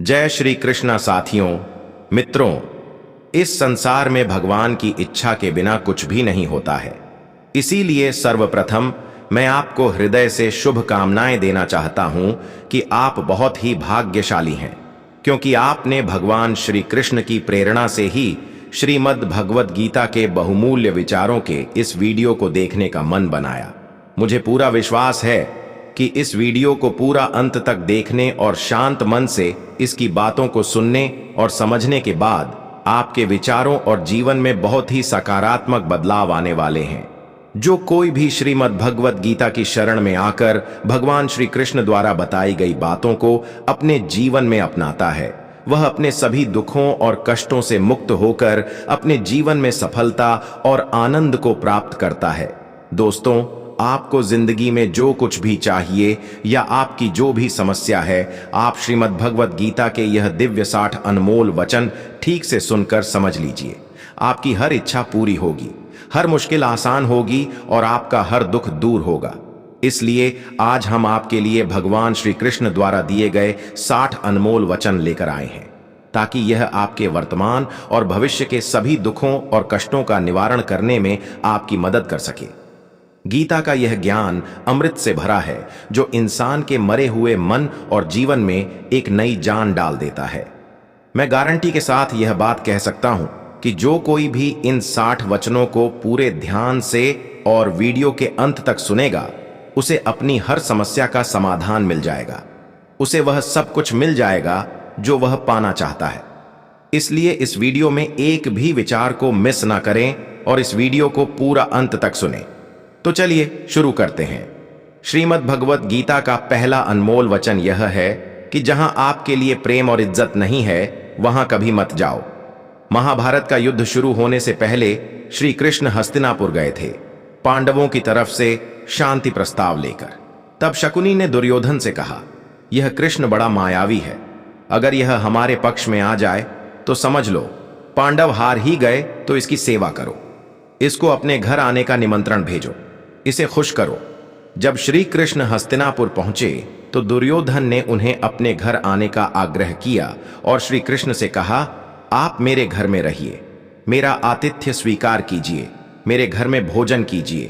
जय श्री कृष्णा साथियों, मित्रों। इस संसार में भगवान की इच्छा के बिना कुछ भी नहीं होता है। इसीलिए सर्वप्रथम मैं आपको हृदय से शुभकामनाएं देना चाहता हूं कि आप बहुत ही भाग्यशाली हैं, क्योंकि आपने भगवान श्री कृष्ण की प्रेरणा से ही श्रीमद् भगवद गीता के बहुमूल्य विचारों के इस वीडियो को देखने का मन बनाया। मुझे पूरा विश्वास है कि इस वीडियो को पूरा अंत तक देखने और शांत मन से इसकी बातों को सुनने और समझने के बाद आपके विचारों और जीवन में बहुत ही सकारात्मक बदलाव आने वाले हैं। जो कोई भी श्रीमद् भगवद गीता की शरण में आकर भगवान श्री कृष्ण द्वारा बताई गई बातों को अपने जीवन में अपनाता है, वह अपने सभी दुखों और कष्टों से मुक्त होकर अपने जीवन में सफलता और आनंद को प्राप्त करता है। दोस्तों, आपको जिंदगी में जो कुछ भी चाहिए या आपकी जो भी समस्या है, आप श्रीमद् भगवद गीता के यह दिव्य 60 अनमोल वचन ठीक से सुनकर समझ लीजिए। आपकी हर इच्छा पूरी होगी, हर मुश्किल आसान होगी और आपका हर दुख दूर होगा। इसलिए आज हम आपके लिए भगवान श्री कृष्ण द्वारा दिए गए 60 अनमोल वचन लेकर आए हैं, ताकि यह आपके वर्तमान और भविष्य के सभी दुखों और कष्टों का निवारण करने में आपकी मदद कर सके। गीता का यह ज्ञान अमृत से भरा है, जो इंसान के मरे हुए मन और जीवन में एक नई जान डाल देता है। मैं गारंटी के साथ यह बात कह सकता हूं कि जो कोई भी इन 60 वचनों को पूरे ध्यान से और वीडियो के अंत तक सुनेगा, उसे अपनी हर समस्या का समाधान मिल जाएगा। उसे वह सब कुछ मिल जाएगा जो वह पाना चाहता है। इसलिए इस वीडियो में एक भी विचार को मिस ना करें और इस वीडियो को पूरा अंत तक सुनें। तो चलिए शुरू करते हैं। श्रीमद् भगवद गीता का पहला अनमोल वचन यह है कि जहां आपके लिए प्रेम और इज्जत नहीं है, वहां कभी मत जाओ। महाभारत का युद्ध शुरू होने से पहले श्री कृष्ण हस्तिनापुर गए थे, पांडवों की तरफ से शांति प्रस्ताव लेकर। तब शकुनी ने दुर्योधन से कहा, यह कृष्ण बड़ा मायावी है, अगर यह हमारे पक्ष में आ जाए तो समझ लो पांडव हार ही गए, तो इसकी सेवा करो, इसको अपने घर आने का निमंत्रण भेजो, इसे खुश करो। जब श्री कृष्ण हस्तिनापुर पहुंचे तो दुर्योधन ने उन्हें अपने घर आने का आग्रह किया और श्री कृष्ण से कहा, आप मेरे घर में रहिए, मेरा आतिथ्य स्वीकार कीजिए, मेरे घर में भोजन कीजिए।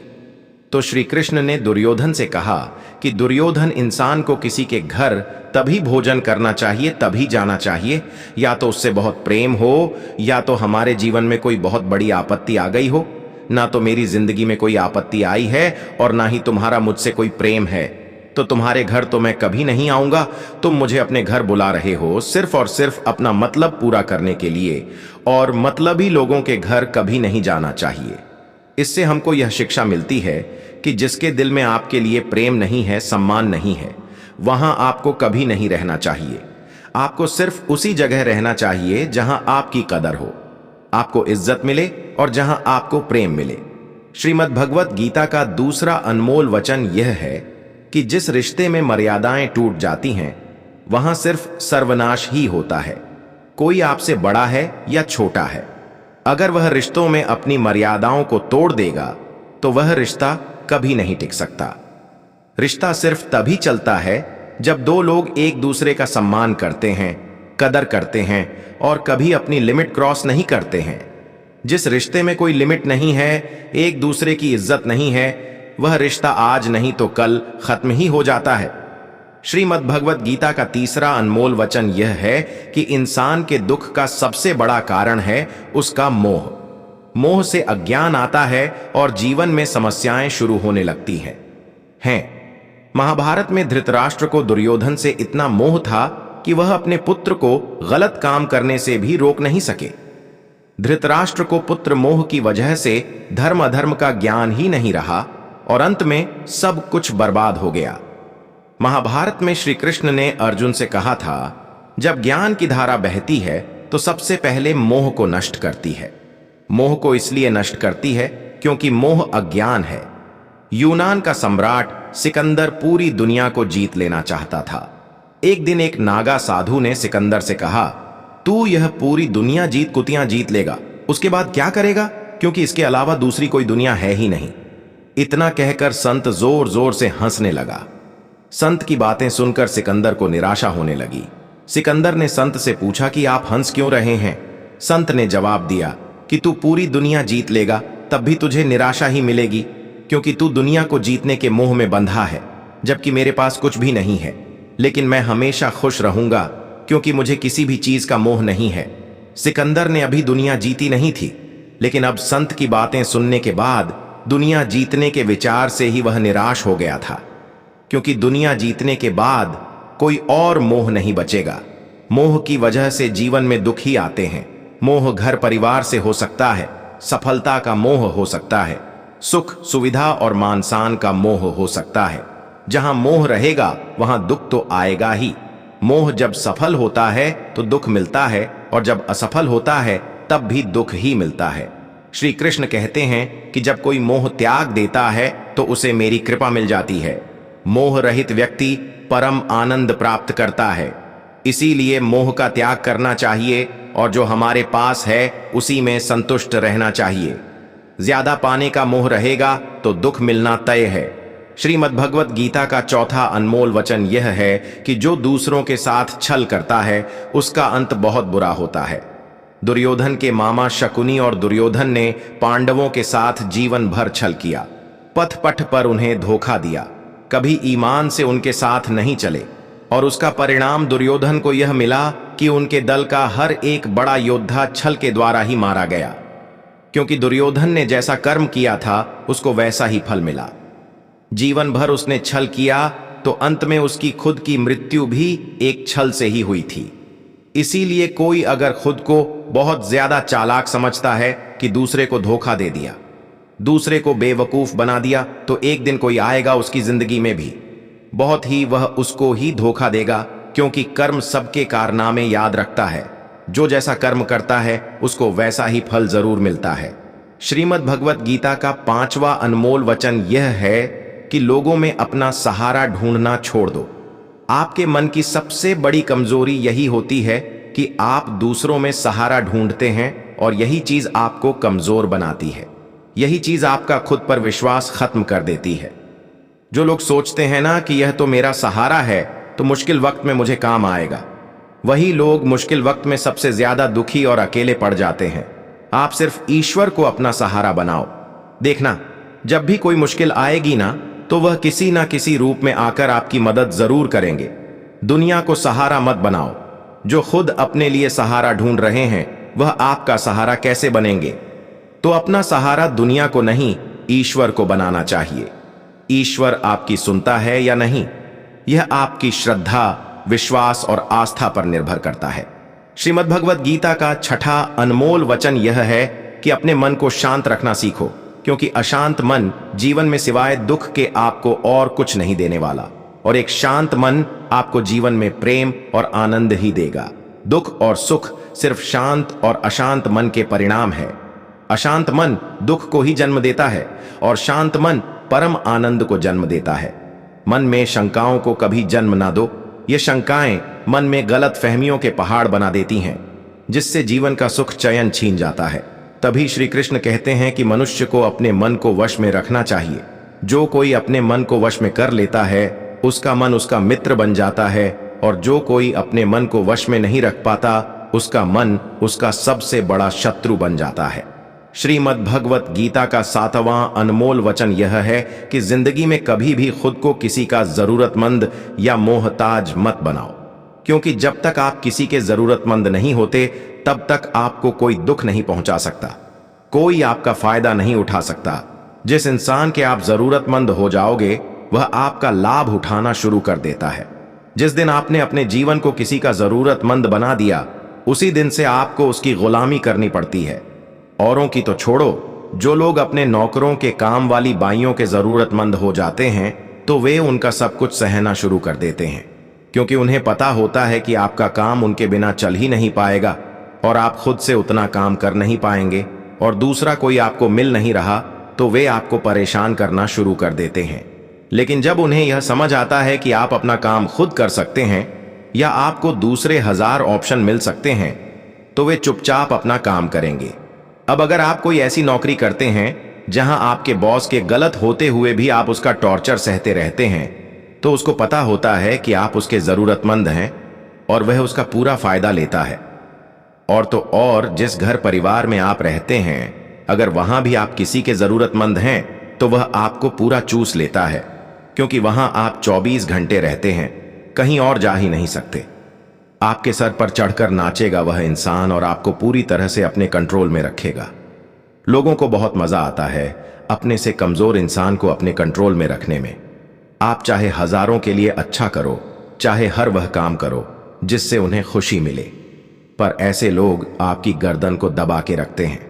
तो श्री कृष्ण ने दुर्योधन से कहा कि दुर्योधन, इंसान को किसी के घर तभी भोजन करना चाहिए, तभी जाना चाहिए, या तो उससे बहुत प्रेम हो, या तो हमारे जीवन में कोई बहुत बड़ी आपत्ति आ गई हो। ना तो मेरी जिंदगी में कोई आपत्ति आई है और ना ही तुम्हारा मुझसे कोई प्रेम है, तो तुम्हारे घर तो मैं कभी नहीं आऊंगा। तुम मुझे अपने घर बुला रहे हो सिर्फ और सिर्फ अपना मतलब पूरा करने के लिए, और मतलबी लोगों के घर कभी नहीं जाना चाहिए। इससे हमको यह शिक्षा मिलती है कि जिसके दिल में आपके लिए प्रेम नहीं है, सम्मान नहीं है, वहां आपको कभी नहीं रहना चाहिए। आपको सिर्फ उसी जगह रहना चाहिए जहां आपकी कदर हो, आपको इज्जत मिले और जहां आपको प्रेम मिले। श्रीमद् भगवद गीता का दूसरा अनमोल वचन यह है कि जिस रिश्ते में मर्यादाएं टूट जाती हैं, वहां सिर्फ सर्वनाश ही होता है। कोई आपसे बड़ा है या छोटा है, अगर वह रिश्तों में अपनी मर्यादाओं को तोड़ देगा तो वह रिश्ता कभी नहीं टिक सकता। रिश्ता सिर्फ तभी चलता है जब दो लोग एक दूसरे का सम्मान करते हैं, कदर करते हैं और कभी अपनी लिमिट क्रॉस नहीं करते हैं। जिस रिश्ते में कोई लिमिट नहीं है, एक दूसरे की इज्जत नहीं है, वह रिश्ता आज नहीं तो कल खत्म ही हो जाता है। श्रीमद् भगवद गीता का तीसरा अनमोल वचन यह है कि इंसान के दुख का सबसे बड़ा कारण है उसका मोह। मोह से अज्ञान आता है और जीवन में समस्याएं शुरू होने लगती हैं। महाभारत में धृतराष्ट्र को दुर्योधन से इतना मोह था कि वह अपने पुत्र को गलत काम करने से भी रोक नहीं सके। धृतराष्ट्र को पुत्र मोह की वजह से धर्म अधर्म का ज्ञान ही नहीं रहा और अंत में सब कुछ बर्बाद हो गया। महाभारत में श्री कृष्ण ने अर्जुन से कहा था, जब ज्ञान की धारा बहती है तो सबसे पहले मोह को नष्ट करती है। मोह को इसलिए नष्ट करती है क्योंकि मोह अज्ञान है। यूनान का सम्राट सिकंदर पूरी दुनिया को जीत लेना चाहता था। एक दिन एक नागा साधु ने सिकंदर से कहा, तू यह पूरी दुनिया जीत कुतियां जीत लेगा, उसके बाद क्या करेगा, क्योंकि इसके अलावा दूसरी कोई दुनिया है ही नहीं। इतना कहकर संत जोर जोर से हंसने लगा। संत की बातें सुनकर सिकंदर को निराशा होने लगी। सिकंदर ने संत से पूछा कि आप हंस क्यों रहे हैं। संत ने जवाब दिया कि तू पूरी दुनिया जीत लेगा तब भी तुझे निराशा ही मिलेगी, क्योंकि तू दुनिया को जीतने के मोह में बंधा है, जबकि मेरे पास कुछ भी नहीं है। लेकिन मैं हमेशा खुश रहूंगा, क्योंकि मुझे किसी भी चीज का मोह नहीं है। सिकंदर ने अभी दुनिया जीती नहीं थी, लेकिन अब संत की बातें सुनने के बाद दुनिया जीतने के विचार से ही वह निराश हो गया था, क्योंकि दुनिया जीतने के बाद कोई और मोह नहीं बचेगा। मोह की वजह से जीवन में दुख ही आते हैं। मोह घर परिवार से हो सकता है, सफलता का मोह हो सकता है, सुख सुविधा और मान सम्मान का मोह हो सकता है। जहां मोह रहेगा वहां दुख तो आएगा ही। मोह जब सफल होता है तो दुख मिलता है, और जब असफल होता है तब भी दुख ही मिलता है। श्री कृष्ण कहते हैं कि जब कोई मोह त्याग देता है तो उसे मेरी कृपा मिल जाती है। मोह रहित व्यक्ति परम आनंद प्राप्त करता है। इसीलिए मोह का त्याग करना चाहिए, और जो हमारे पास है उसी में संतुष्ट रहना चाहिए। ज्यादा पाने का मोह रहेगा तो दुख मिलना तय है। श्रीमद् भगवत गीता का चौथा अनमोल वचन यह है कि जो दूसरों के साथ छल करता है उसका अंत बहुत बुरा होता है। दुर्योधन के मामा शकुनी और दुर्योधन ने पांडवों के साथ जीवन भर छल किया, पथ पथ पर उन्हें धोखा दिया, कभी ईमान से उनके साथ नहीं चले, और उसका परिणाम दुर्योधन को यह मिला कि उनके दल का हर एक बड़ा योद्धा छल के द्वारा ही मारा गया, क्योंकि दुर्योधन ने जैसा कर्म किया था उसको वैसा ही फल मिला। जीवन भर उसने छल किया तो अंत में उसकी खुद की मृत्यु भी एक छल से ही हुई थी। इसीलिए कोई अगर खुद को बहुत ज्यादा चालाक समझता है कि दूसरे को धोखा दे दिया, दूसरे को बेवकूफ बना दिया, तो एक दिन कोई आएगा उसकी जिंदगी में भी बहुत ही वह उसको ही धोखा देगा, क्योंकि कर्म सबके कारनामे याद रखता है। जो जैसा कर्म करता है उसको वैसा ही फल जरूर मिलता है। श्रीमद् भगवत गीता का 5वां अनमोल वचन यह है कि लोगों में अपना सहारा ढूंढना छोड़ दो। आपके मन की सबसे बड़ी कमजोरी यही होती है कि आप दूसरों में सहारा ढूंढते हैं, और यही चीज आपको कमजोर बनाती है। यही चीज आपका खुद पर विश्वास खत्म कर देती है। जो लोग सोचते हैं ना कि यह तो मेरा सहारा है तो मुश्किल वक्त में मुझे काम आएगा, वही लोग मुश्किल वक्त में सबसे ज्यादा दुखी और अकेले पड़ जाते हैं। आप सिर्फ ईश्वर को अपना सहारा बनाओ। देखना, जब भी कोई मुश्किल आएगी ना तो वह किसी ना किसी रूप में आकर आपकी मदद जरूर करेंगे। दुनिया को सहारा मत बनाओ। जो खुद अपने लिए सहारा ढूंढ रहे हैं वह आपका सहारा कैसे बनेंगे? तो अपना सहारा दुनिया को नहीं, ईश्वर को बनाना चाहिए। ईश्वर आपकी सुनता है या नहीं, यह आपकी श्रद्धा, विश्वास और आस्था पर निर्भर करता है। श्रीमद् भगवत गीता का 6ठा अनमोल वचन यह है कि अपने मन को शांत रखना सीखो, क्योंकि अशांत मन जीवन में सिवाय दुख के आपको और कुछ नहीं देने वाला, और एक शांत मन आपको जीवन में प्रेम और आनंद ही देगा। दुख और सुख सिर्फ शांत और अशांत मन के परिणाम है। अशांत मन दुख को ही जन्म देता है, और शांत मन परम आनंद को जन्म देता है। मन में शंकाओं को कभी जन्म ना दो। ये शंकाएं मन में गलत फहमियों के पहाड़ बना देती हैं, जिससे जीवन का सुख चयन छीन जाता है। तभी श्री कृष्ण कहते हैं कि मनुष्य को अपने मन को वश में रखना चाहिए। जो कोई अपने मन को वश में कर लेता है उसका मन उसका मित्र बन जाता है, और जो कोई अपने मन को वश में नहीं रख पाता उसका मन उसका सबसे बड़ा शत्रु बन जाता है। श्रीमद् भगवत गीता का 7वां अनमोल वचन यह है कि जिंदगी में कभी भी खुद को किसी का जरूरतमंद या मोहताज मत बनाओ, क्योंकि जब तक आप किसी के जरूरतमंद नहीं होते तब तक आपको कोई दुख नहीं पहुंचा सकता, कोई आपका फायदा नहीं उठा सकता। जिस इंसान के आप जरूरतमंद हो जाओगे वह आपका लाभ उठाना शुरू कर देता है। जिस दिन आपने अपने जीवन को किसी का जरूरतमंद बना दिया उसी दिन से आपको उसकी गुलामी करनी पड़ती है। औरों की तो छोड़ो, जो लोग अपने नौकरों के काम वाली बाइयों के जरूरतमंद हो जाते हैं तो वे उनका सब कुछ सहना शुरू कर देते हैं, क्योंकि उन्हें पता होता है कि आपका काम उनके बिना चल ही नहीं पाएगा, और आप खुद से उतना काम कर नहीं पाएंगे, और दूसरा कोई आपको मिल नहीं रहा तो वे आपको परेशान करना शुरू कर देते हैं। लेकिन जब उन्हें यह समझ आता है कि आप अपना काम खुद कर सकते हैं या आपको दूसरे 1000 ऑप्शन मिल सकते हैं, तो वे चुपचाप अपना काम करेंगे। अब अगर आप कोई ऐसी नौकरी करते हैं जहां आपके बॉस के गलत होते हुए भी आप उसका टॉर्चर सहते रहते हैं, तो उसको पता होता है कि आप उसके जरूरतमंद हैं, और वह उसका पूरा फायदा लेता है। और तो और जिस घर परिवार में आप रहते हैं, अगर वहां भी आप किसी के जरूरतमंद हैं तो वह आपको पूरा चूस लेता है, क्योंकि वहां आप 24 घंटे रहते हैं, कहीं और जा ही नहीं सकते। आपके सर पर चढ़कर नाचेगा वह इंसान और आपको पूरी तरह से अपने कंट्रोल में रखेगा। लोगों को बहुत मजा आता है अपने से कमजोर इंसान को अपने कंट्रोल में रखने में। आप चाहे हजारों के लिए अच्छा करो, चाहे हर वह काम करो जिससे उन्हें खुशी मिले, पर ऐसे लोग आपकी गर्दन को दबा के रखते हैं।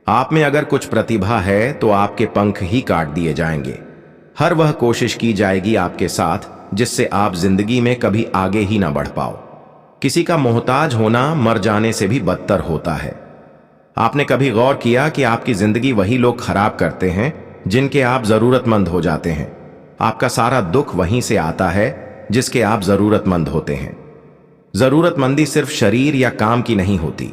आप में अगर कुछ प्रतिभा है तो आपके पंख ही काट दिए जाएंगे। हर वह कोशिश की जाएगी आपके साथ जिससे आप जिंदगी में कभी आगे ही ना बढ़ पाओ। किसी का मोहताज होना मर जाने से भी बदतर होता है। आपने कभी गौर किया कि आपकी जिंदगी वही लोग खराब करते हैं जिनके आप जरूरतमंद हो जाते हैं। आपका सारा दुख वहीं से आता है जिसके आप जरूरतमंद होते हैं। जरूरतमंदी सिर्फ शरीर या काम की नहीं होती।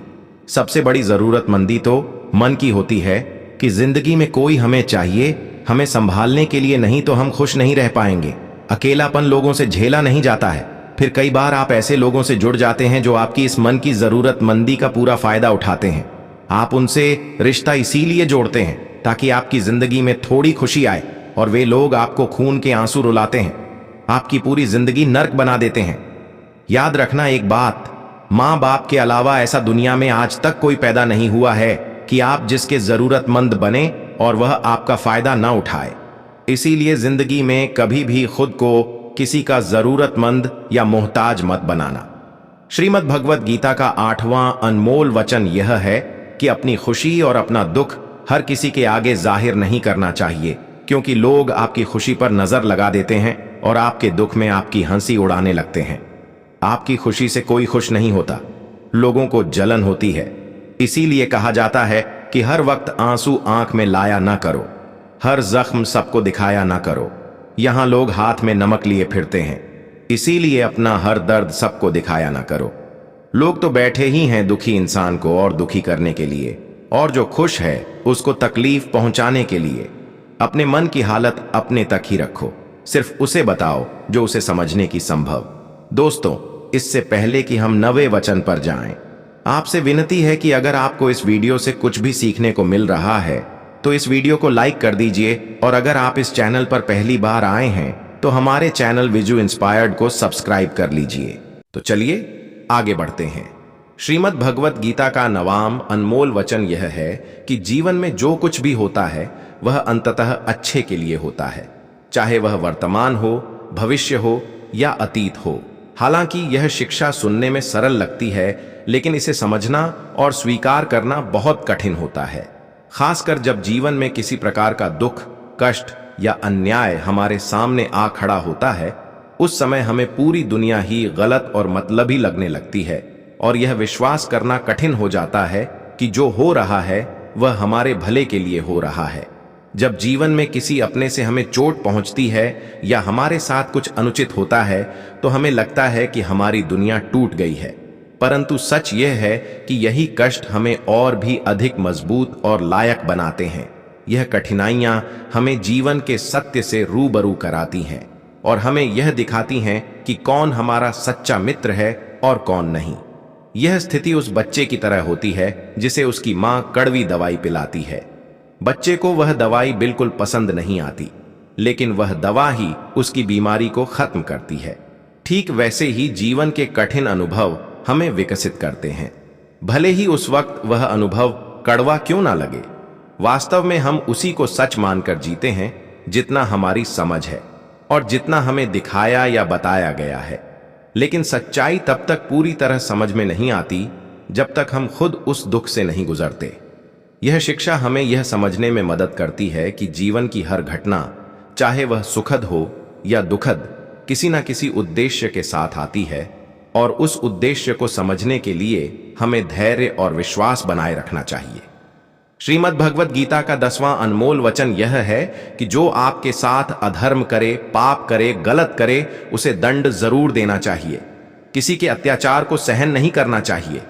सबसे बड़ी जरूरतमंदी तो मन की होती है कि जिंदगी में कोई हमें चाहिए, हमें संभालने के लिए, नहीं तो हम खुश नहीं रह पाएंगे। अकेलापन लोगों से झेला नहीं जाता है। फिर कई बार आप ऐसे लोगों से जुड़ जाते हैं जो आपकी इस मन की जरूरतमंदी का पूरा फायदा उठाते हैं। आप उनसे रिश्ता इसीलिए जोड़ते हैं ताकि आपकी जिंदगी में थोड़ी खुशी आए, और वे लोग आपको खून के आंसू रुलाते हैं, आपकी पूरी जिंदगी नर्क बना देते हैं। याद रखना एक बात, मां बाप के अलावा ऐसा दुनिया में आज तक कोई पैदा नहीं हुआ है कि आप जिसके जरूरतमंद बने और वह आपका फायदा ना उठाए। इसीलिए जिंदगी में कभी भी खुद को किसी का जरूरतमंद या मोहताज मत बनाना। श्रीमद् भगवत गीता का 8वां अनमोल वचन यह है कि अपनी खुशी और अपना दुख हर किसी के आगे जाहिर नहीं करना चाहिए, क्योंकि लोग आपकी खुशी पर नजर लगा देते हैं और आपके दुख में आपकी हंसी उड़ाने लगते हैं। आपकी खुशी से कोई खुश नहीं होता, लोगों को जलन होती है। इसीलिए कहा जाता है कि हर वक्त आंसू आंख में लाया ना करो, हर जख्म सबको दिखाया ना करो। यहां लोग हाथ में नमक लिए फिरते हैं, इसीलिए अपना हर दर्द सबको दिखाया ना करो। लोग तो बैठे ही हैं दुखी इंसान को और दुखी करने के लिए, और जो खुश है उसको तकलीफ पहुंचाने के लिए। अपने मन की हालत अपने तक ही रखो, सिर्फ उसे बताओ जो उसे समझने की संभव। दोस्तों, इससे पहले कि हम 9वें वचन पर जाएं, आपसे विनती है कि अगर आपको इस वीडियो से कुछ भी सीखने को मिल रहा है तो इस वीडियो को लाइक कर दीजिए, और अगर आप इस चैनल पर पहली बार आए हैं तो हमारे चैनल विजु इंस्पायर्ड को सब्सक्राइब कर लीजिए। तो चलिए आगे बढ़ते हैं। श्रीमद् भगवत गीता का 9वां अनमोल वचन यह है कि जीवन में जो कुछ भी होता है वह अंततः अच्छे के लिए होता है, चाहे वह वर्तमान हो, भविष्य हो या अतीत हो। हालांकि यह शिक्षा सुनने में सरल लगती है, लेकिन इसे समझना और स्वीकार करना बहुत कठिन होता है, खासकर जब जीवन में किसी प्रकार का दुख, कष्ट या अन्याय हमारे सामने आ खड़ा होता है। उस समय हमें पूरी दुनिया ही गलत और मतलबी लगने लगती है, और यह विश्वास करना कठिन हो जाता है कि जो हो रहा है वह हमारे भले के लिए हो रहा है। जब जीवन में किसी अपने से हमें चोट पहुंचती है या हमारे साथ कुछ अनुचित होता है तो हमें लगता है कि हमारी दुनिया टूट गई है, परंतु सच यह है कि यही कष्ट हमें और भी अधिक मजबूत और लायक बनाते हैं। यह कठिनाइयां हमें जीवन के सत्य से रूबरू कराती हैं और हमें यह दिखाती हैं कि कौन हमारा सच्चा मित्र है और कौन नहीं। यह स्थिति उस बच्चे की तरह होती है जिसे उसकी मां कड़वी दवाई पिलाती है। बच्चे को वह दवाई बिल्कुल पसंद नहीं आती, लेकिन वह दवा ही उसकी बीमारी को खत्म करती है। ठीक वैसे ही जीवन के कठिन अनुभव हमें विकसित करते हैं, भले ही उस वक्त वह अनुभव कड़वा क्यों ना लगे। वास्तव में हम उसी को सच मानकर जीते हैं जितना हमारी समझ है और जितना हमें दिखाया या बताया गया है। लेकिन सच्चाई तब तक पूरी तरह समझ में नहीं आती जब तक हम खुद उस दुख से नहीं गुजरते। यह शिक्षा हमें यह समझने में मदद करती है कि जीवन की हर घटना, चाहे वह सुखद हो या दुखद, किसी न किसी उद्देश्य के साथ आती है, और उस उद्देश्य को समझने के लिए हमें धैर्य और विश्वास बनाए रखना चाहिए। श्रीमद् भगवत गीता का 10वां अनमोल वचन यह है कि जो आपके साथ अधर्म करे, पाप करे, गलत करे, उसे दंड जरूर देना चाहिए। किसी के अत्याचार को सहन नहीं करना चाहिए।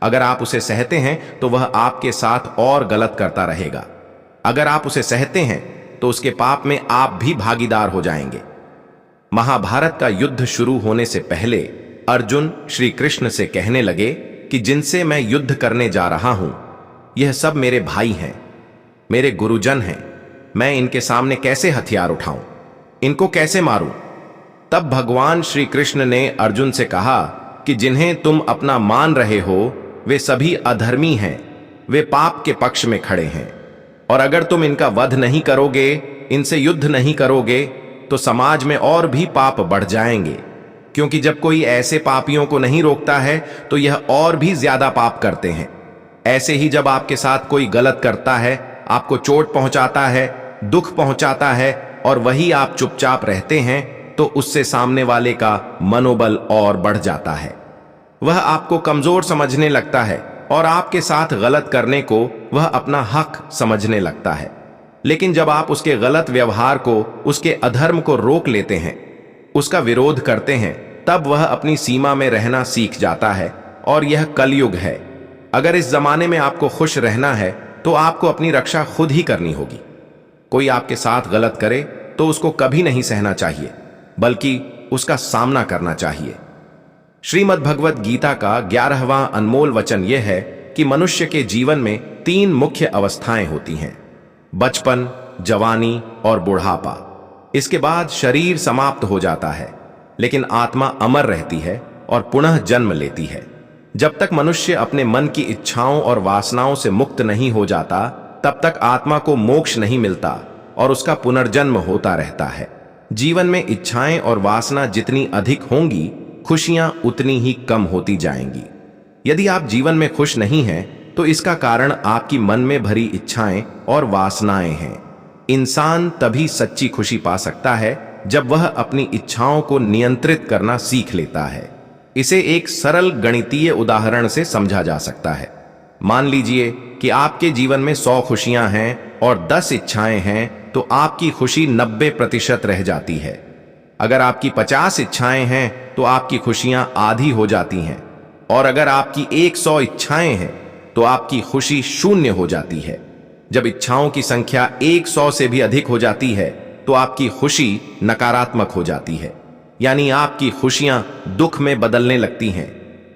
अगर आप उसे सहते हैं तो वह आपके साथ और गलत करता रहेगा। अगर आप उसे सहते हैं तो उसके पाप में आप भी भागीदार हो जाएंगे। महाभारत का युद्ध शुरू होने से पहले अर्जुन श्री कृष्ण से कहने लगे कि जिनसे मैं युद्ध करने जा रहा हूं, यह सब मेरे भाई हैं, मेरे गुरुजन हैं। मैं इनके सामने कैसे हथियार उठाऊं, इनको कैसे मारूं? तब भगवान श्री कृष्ण ने अर्जुन से कहा कि जिन्हें तुम अपना मान रहे हो वे सभी अधर्मी हैं, वे पाप के पक्ष में खड़े हैं। और अगर तुम इनका वध नहीं करोगे, इनसे युद्ध नहीं करोगे, तो समाज में और भी पाप बढ़ जाएंगे। क्योंकि जब कोई ऐसे पापियों को नहीं रोकता है तो यह और भी ज्यादा पाप करते हैं। ऐसे ही जब आपके साथ कोई गलत करता है, आपको चोट पहुंचाता है, दुख पहुंचाता है, और वही आप चुपचाप रहते हैं, तो उससे सामने वाले का मनोबल और बढ़ जाता है। वह आपको कमजोर समझने लगता है और आपके साथ गलत करने को वह अपना हक समझने लगता है। लेकिन जब आप उसके गलत व्यवहार को, उसके अधर्म को रोक लेते हैं, उसका विरोध करते हैं, तब वह अपनी सीमा में रहना सीख जाता है। और यह कलयुग है। अगर इस जमाने में आपको खुश रहना है तो आपको अपनी रक्षा खुद ही करनी होगी। कोई आपके साथ गलत करे तो उसको कभी नहीं सहना चाहिए, बल्कि उसका सामना करना चाहिए। श्रीमद् भगवत गीता का 11वां अनमोल वचन यह है कि मनुष्य के जीवन में 3 मुख्य अवस्थाएं होती हैं: बचपन, जवानी और बुढ़ापा। इसके बाद शरीर समाप्त हो जाता है, लेकिन आत्मा अमर रहती है और पुनः जन्म लेती है। जब तक मनुष्य अपने मन की इच्छाओं और वासनाओं से मुक्त नहीं हो जाता, तब तक आत्मा को मोक्ष नहीं मिलता और उसका पुनर्जन्म होता रहता है। जीवन में इच्छाएं और वासना जितनी अधिक होंगी, खुशियां उतनी ही कम होती जाएंगी। यदि आप जीवन में खुश नहीं हैं, तो इसका कारण आपकी मन में भरी इच्छाएं और वासनाएं हैं। इंसान तभी सच्ची खुशी पा सकता है जब वह अपनी इच्छाओं को नियंत्रित करना सीख लेता है। इसे एक सरल गणितीय उदाहरण से समझा जा सकता है। मान लीजिए कि आपके जीवन में 100 खुशियां हैं और 10 इच्छाएं हैं, तो आपकी खुशी 90% रह जाती है। अगर आपकी 50 इच्छाएं हैं तो आपकी खुशियां आधी हो जाती हैं, और अगर आपकी 100 इच्छाएं हैं तो आपकी खुशी 0 हो जाती है। जब इच्छाओं की संख्या 100 से भी अधिक हो जाती है तो आपकी खुशी नकारात्मक हो जाती है, यानी आपकी खुशियां दुख में बदलने लगती हैं।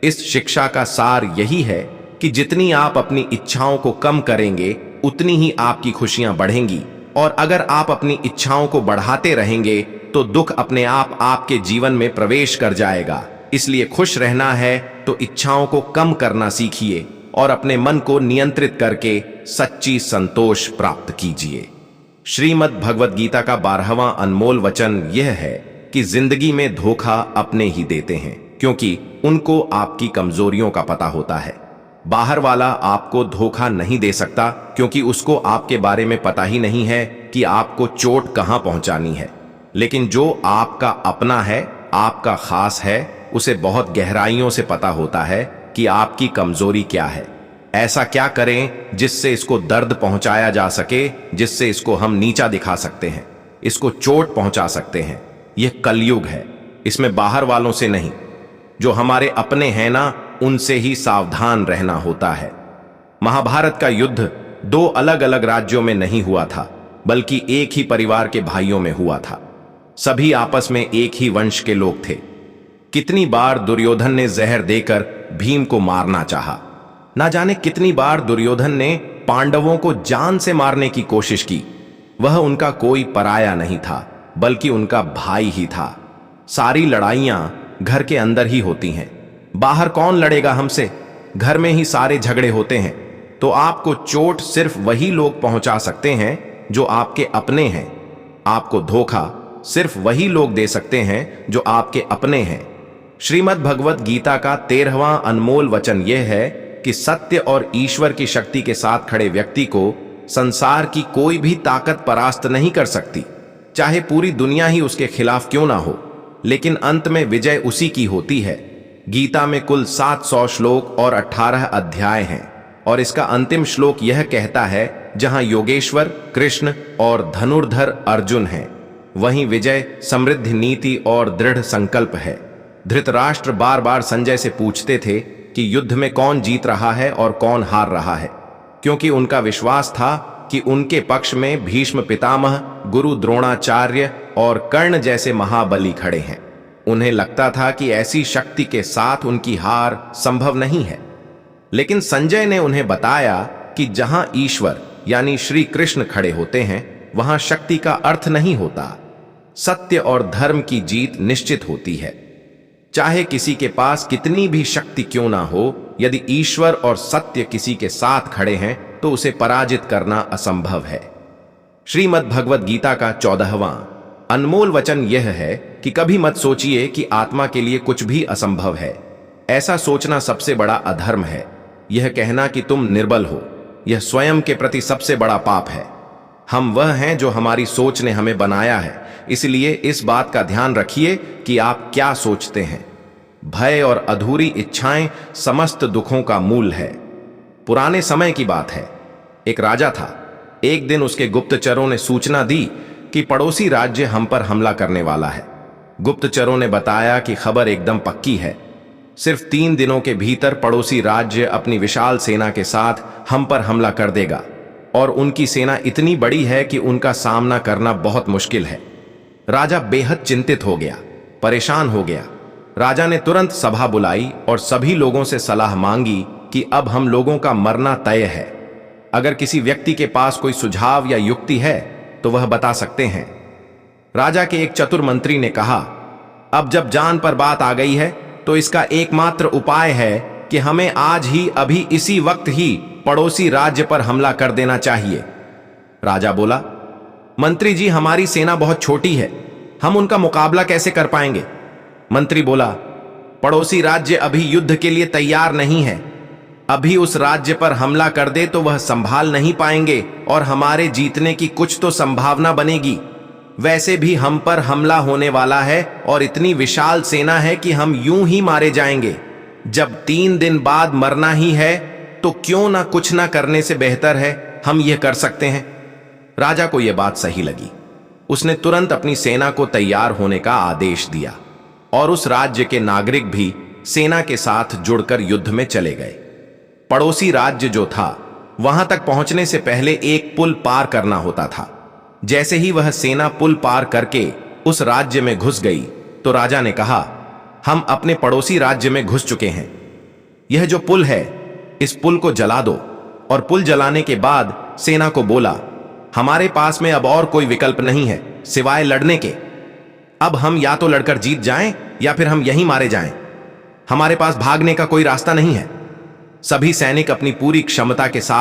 इस शिक्षा का सार यही है कि जितनी आप अपनी इच्छाओं को कम करेंगे, उतनी ही आपकी खुशियां बढ़ेंगी, और अगर आप अपनी इच्छाओं को बढ़ाते रहेंगे तो दुख अपने आप आपके जीवन में प्रवेश कर जाएगा। इसलिए खुश रहना है तो इच्छाओं को कम करना सीखिए और अपने मन को नियंत्रित करके सच्ची संतोष प्राप्त कीजिए। श्रीमद् भगवत गीता का 12वां अनमोल वचन यह है कि जिंदगी में धोखा अपने ही देते हैं, क्योंकि उनको आपकी कमजोरियों का पता होता है। बाहर वाला आपको धोखा नहीं दे सकता, क्योंकि उसको आपके बारे में पता ही नहीं है कि आपको चोट कहां पहुंचानी है। लेकिन जो आपका अपना है, आपका खास है, उसे बहुत गहराइयों से पता होता है कि आपकी कमजोरी क्या है। ऐसा क्या करें जिससे इसको दर्द पहुंचाया जा सके, जिससे इसको हम नीचा दिखा सकते हैं, इसको चोट पहुंचा सकते हैं। यह कलयुग है, इसमें बाहर वालों से नहीं, जो हमारे अपने हैं ना, उनसे ही सावधान रहना होता है। महाभारत का युद्ध 2 अलग अलग राज्यों में नहीं हुआ था, बल्कि एक ही परिवार के भाइयों में हुआ था। सभी आपस में एक ही वंश के लोग थे। कितनी बार दुर्योधन ने जहर देकर भीम को मारना चाहा। ना जाने कितनी बार दुर्योधन ने पांडवों को जान से मारने की कोशिश की। वह उनका कोई पराया नहीं था, बल्कि उनका भाई ही था। सारी लड़ाइयां घर के अंदर ही होती हैं। बाहर कौन लड़ेगा हमसे? घर में ही सारे झगड़े होते हैं। तो आपको चोट सिर्फ वही लोग पहुंचा सकते हैं जो आपके अपने हैं। आपको धोखा सिर्फ वही लोग दे सकते हैं जो आपके अपने हैं। श्रीमद् भगवत गीता का 13वां अनमोल वचन यह है कि सत्य और ईश्वर की शक्ति के साथ खड़े व्यक्ति को संसार की कोई भी ताकत परास्त नहीं कर सकती, चाहे पूरी दुनिया ही उसके खिलाफ क्यों ना हो। लेकिन अंत में विजय उसी की होती है। गीता में कुल 700 श्लोक और 18 अध्याय हैं, और इसका अंतिम श्लोक यह कहता है, जहां योगेश्वर कृष्ण और धनुर्धर अर्जुन हैं, वहीं विजय समृद्धि नीति और दृढ़ संकल्प है। धृतराष्ट्र बार बार संजय से पूछते थे कि युद्ध में कौन जीत रहा है और कौन हार रहा है, क्योंकि उनका विश्वास था कि उनके पक्ष में भीष्म पितामह, गुरु द्रोणाचार्य और कर्ण जैसे महाबली खड़े हैं। उन्हें लगता था कि ऐसी शक्ति के साथ उनकी हार संभव नहीं है। लेकिन संजय ने उन्हें बताया कि जहां ईश्वर यानी श्री कृष्ण खड़े होते हैं, वहां शक्ति का अर्थ नहीं होता। सत्य और धर्म की जीत निश्चित होती है। चाहे किसी के पास कितनी भी शक्ति क्यों ना हो, यदि ईश्वर और सत्य किसी के साथ खड़े हैं तो उसे पराजित करना असंभव है। श्रीमद् भगवद गीता का 14वां अनमोल वचन यह है कि कभी मत सोचिए कि आत्मा के लिए कुछ भी असंभव है। ऐसा सोचना सबसे बड़ा अधर्म है। यह कहना कि तुम निर्बल हो, यह स्वयं के प्रति सबसे बड़ा पाप है। हम वह हैं जो हमारी सोच ने हमें बनाया है, इसलिए इस बात का ध्यान रखिए कि आप क्या सोचते हैं। भय और अधूरी इच्छाएं समस्त दुखों का मूल है। पुराने समय की बात है। एक राजा था। एक दिन उसके गुप्तचरों ने सूचना दी कि पड़ोसी राज्य हम पर हमला करने वाला है। गुप्तचरों ने बताया कि खबर एकदम पक्की है। सिर्फ 3 दिनों के भीतर पड़ोसी राज्य अपनी विशाल सेना के साथ हम पर हमला कर देगा और उनकी सेना इतनी बड़ी है कि उनका सामना करना बहुत मुश्किल है। राजा बेहद चिंतित हो गया, परेशान हो गया। राजा ने तुरंत सभा बुलाई और सभी लोगों से सलाह मांगी कि अब हम लोगों का मरना तय है। अगर किसी व्यक्ति के पास कोई सुझाव या युक्ति है तो वह बता सकते हैं। राजा के एक चतुर मंत्री ने कहा, अब जब जान पर बात आ गई है तो इसका एकमात्र उपाय है कि हमें आज ही, अभी इसी वक्त ही पड़ोसी राज्य पर हमला कर देना चाहिए। राजा बोला, मंत्री जी, हमारी सेना बहुत छोटी है, हम उनका मुकाबला कैसे कर पाएंगे? मंत्री बोला, पड़ोसी राज्य अभी युद्ध के लिए तैयार नहीं है। अभी उस राज्य पर हमला कर दे तो वह संभाल नहीं पाएंगे और हमारे जीतने की कुछ तो संभावना बनेगी। वैसे भी हम पर हमला होने वाला है और इतनी विशाल सेना है कि हम यूं ही मारे जाएंगे। जब 3 दिन बाद मरना ही है तो क्यों ना कुछ ना करने से बेहतर है हम यह कर सकते हैं। राजा को यह बात सही लगी। उसने तुरंत अपनी सेना को तैयार होने का आदेश दिया और उस राज्य के नागरिक भी सेना के साथ जुड़कर युद्ध में चले गए। पड़ोसी राज्य जो था, वहां तक पहुंचने से पहले एक पुल पार करना होता था। जैसे ही वह सेना पुल पार करके उस राज्य में घुस गई तो राजा ने कहा, हम अपने पड़ोसी राज्य में घुस चुके हैं। यह जो पुल है, इस पुल को जला दो। और पुल जलाने के बाद सेना को बोला, हमारे पास में अब और कोई विकल्प नहीं है सिवाय लड़ने के। अब हम या तो लड़कर जीत जाएं या फिर हम यहीं मारे जाएं। हमारे पास भागने का कोई रास्ता नहीं है। सभी सैनिक अपनी पूरी क्षमता के साथ